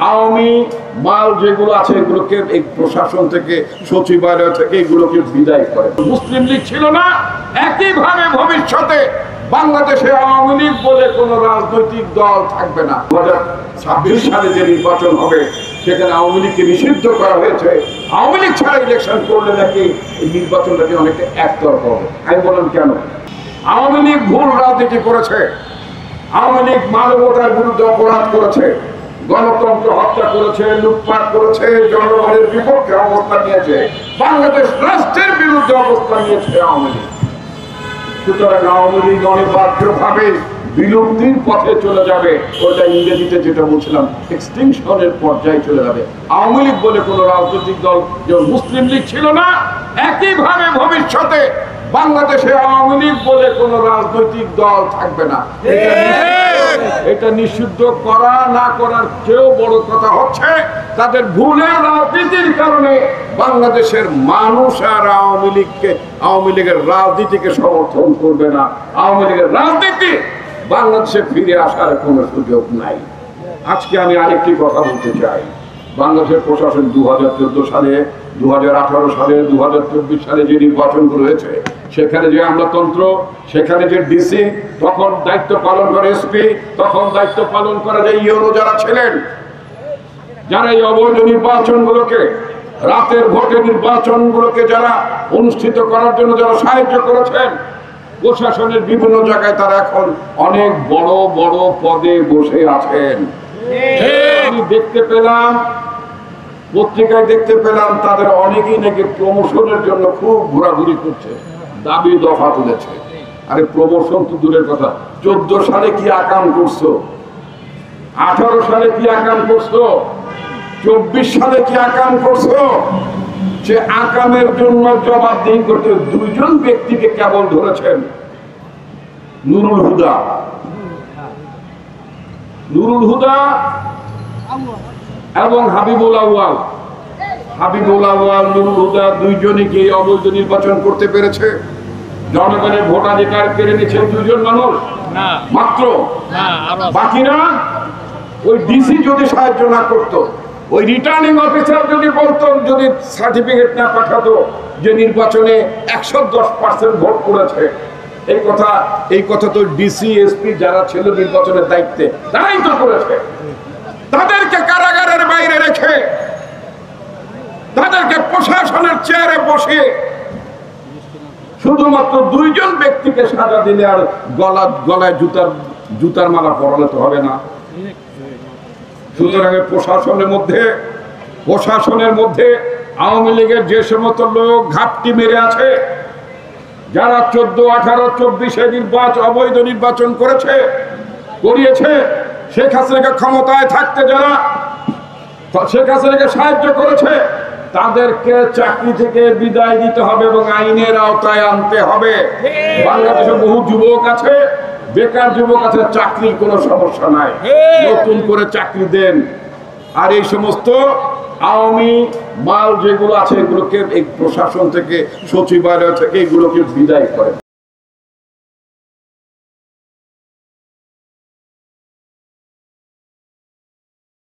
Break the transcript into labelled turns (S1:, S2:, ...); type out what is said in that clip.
S1: আওয়ামী মাল যেগুলো আছে এগুলোকে এই প্রশাসন থেকে সচিবালয় থেকে এগুলোকে বিদায় করে। মুসলিম লীগ ছিল না, একইভাবে ভবিষ্যতে বাংলাদেশে আওয়ামী লীগ বলে কোন রাজনৈতিক দল থাকবে না। 2026 সালে যে নির্বাচন হবে সেখানে আওয়ামী লীগকে নিষিদ্ধ করা হয়েছে। আওয়ামী লীগ ছাড়া ইলেকশন করলে নাকি এই নির্বাচনটাকে অনেকটা একতরফা হবে। আমি বললাম কেন? আওয়ামী লীগ ভুল রাজনীতি করেছে, আওয়ামী লীগ মানবতার বিরুদ্ধে অপরাধ করেছে, গণতন্ত্র হত্যা করেছে, লুটপাট করেছে, জনগণের বিপক্ষে অবস্থান নিয়েছে, বাংলাদেশ রাষ্ট্রের বিরুদ্ধে অবস্থান নিয়েছে আওয়ামী লীগ। সুতরাং আওয়ামী লীগ অনিবার্যভাবে বিলুপ্তির পথে চলে যাবে। ওটা ইংরেজিতে যেটা বলছিলাম এক্সটিংশনের পর্যায়ে চলে যাবে। আওয়ামী লীগ বলে কোন রাজনৈতিক দল যেমন মুসলিম লীগ ছিল না, একইভাবে ভবিষ্যতে বাংলাদেশে আওয়ামী লীগ বলে কোন রাজনৈতিক দল থাকবে না। এটা নিষিদ্ধ করা না করার চেয়েও বড় কথা হচ্ছে তাদের ভুলের রাজনীতির কারণে বাংলাদেশের মানুষ আর আওয়ামী লীগের রাজনীতিকে সমর্থন করবে না। আওয়ামী লীগের রাজনীতি বাংলাদেশে ফিরে আসার কোনো সুযোগ নাই। আজকে আমি আরেকটি কথা বলতে চাই। বাংলাদেশের প্রশাসন 2014 সালে, 2018 সালে, 2024 সালে যে নির্বাচনগুলো হয়েছে সেখানে যে আমলাতন্ত্র, সেখানে যে ডিসি তখন দায়িত্ব পালন করে, এসপি তখন দায়িত্ব পালন করা যায় ইউনো যারা ছিলেন, যারা এই অবৈধ নির্বাচনগুলোকে, রাতের ভোটে নির্বাচনগুলোকে যারা অনুষ্ঠিত করার জন্য যারা সাহায্য করেছেন, প্রশাসনের বিভিন্ন জায়গায় তারা এখন অনেক বড় বড় পদে বসে আছেন। আমি দেখতে পেলাম, পত্রিকায় দেখতে পেলাম তাদের অনেকেই নাকি প্রমোশনের জন্য খুব ঘোরাঘুরি করছে, দাবি দফা তুলেছে। আরে প্রমোশন তো দূরের কথা, 14 সালে কি আকাম করছো, 18 সালে কি আকাম করছো, 24 সালে কি আকাম করছো? সে আকামের জন্য জবাবদিহি করতে 2জন ব্যক্তিকে কেবল ধরেছেন, নুরুল হুদা এবং হাবিবুল আউয়াল। নুরুল হুদা 2জনই কি অবৈধ নির্বাচন করতে পেরেছে? জনগণের ভোটাধিকার কেড়ে নিচ্ছে 2জন মানুষ মাত্র। বাকিরা ওই ডিসি যদি সাহায্য না করতো, ওই রিটার্নিং অফিসার যদি বলতো, যদি সার্টিফিকেট না পাঠাতো যে নির্বাচনে 110% ভোট করেছে, এই কথা তো ডিসি এসপি যারা ছিল নির্বাচনের দায়িত্বে তারাই তো করেছে। তাদেরকে কারাগারের বাইরে রেখে, তাদেরকে প্রশাসনের চেয়ারে বসিয়ে শুধুমাত্র 2জন ব্যক্তিকে সাজা দিলে আর গলায় জুতার মালা পরালে তো হবে না। সুতরাং প্রশাসনের মধ্যে আওয়ামী লীগের যে সমস্ত লোক ঘাপটি মেরে আছে, যারা 14, 18, 24 অবৈধ নির্বাচন করিয়েছে, শেখ হাসিনাকে ক্ষমতায় থাকতে যারা শেখ হাসিনাকে সাহায্য করেছে, তাদেরকে চাকরি থেকে বিদায় দিতে হবে এবং আইনের আওতায় আনতে হবে। বাংলাদেশে বহু যুবক আছে, বেকার যুবক আছে, চাকরির কোনো সমস্যা নাই, নতুন করে চাকরি দেন। আর এই সমস্ত আওয়ামী মাল যেগুলো আছে এগুলোকে এই প্রশাসন থেকে, সচিবালয় থেকে এগুলোকে বিদায় করেন।